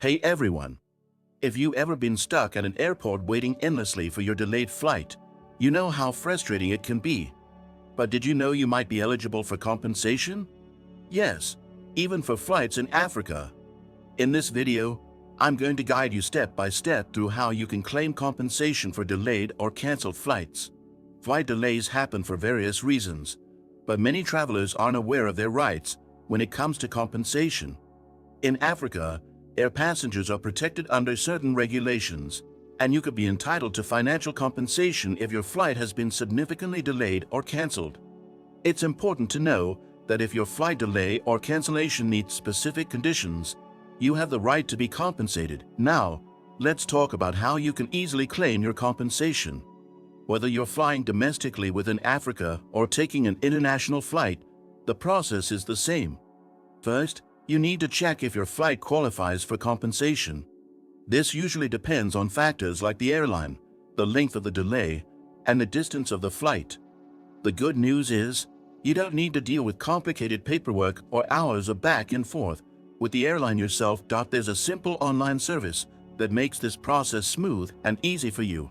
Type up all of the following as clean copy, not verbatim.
Hey everyone! If you've ever been stuck at an airport waiting endlessly for your delayed flight, you know how frustrating it can be. But did you know you might be eligible for compensation? Yes, even for flights in Africa. In this video, I'm going to guide you step by step through how you can claim compensation for delayed or canceled flights. Flight delays happen for various reasons, but many travelers aren't aware of their rights when it comes to compensation. In Africa, air passengers are protected under certain regulations, and you could be entitled to financial compensation if your flight has been significantly delayed or canceled. It's important to know that if your flight delay or cancellation meets specific conditions, you have the right to be compensated. Now, let's talk about how you can easily claim your compensation. Whether you're flying domestically within Africa or taking an international flight, the process is the same. First, you need to check if your flight qualifies for compensation. This usually depends on factors like the airline, the length of the delay, and the distance of the flight. The good news is, you don't need to deal with complicated paperwork or hours of back and forth with the airline yourself. There's a simple online service that makes this process smooth and easy for you.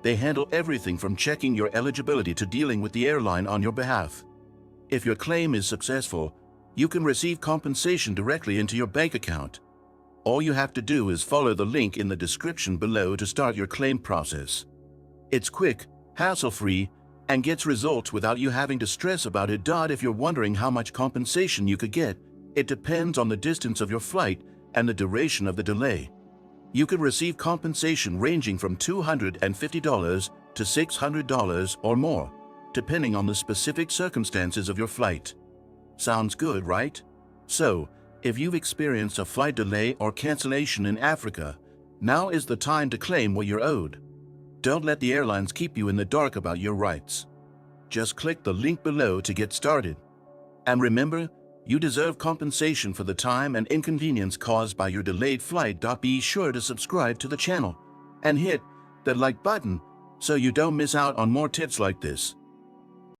They handle everything from checking your eligibility to dealing with the airline on your behalf. If your claim is successful, you can receive compensation directly into your bank account. All you have to do is follow the link in the description below to start your claim process. It's quick, hassle-free, and gets results without you having to stress about it. If you're wondering how much compensation you could get, it depends on the distance of your flight and the duration of the delay. You could receive compensation ranging from $250 to $600 or more, depending on the specific circumstances of your flight. Sounds good, right? So, if you've experienced a flight delay or cancellation in Africa, now is the time to claim what you're owed. Don't let the airlines keep you in the dark about your rights. Just click the link below to get started. And remember, you deserve compensation for the time and inconvenience caused by your delayed flight. Be sure to subscribe to the channel and hit that like button so you don't miss out on more tips like this.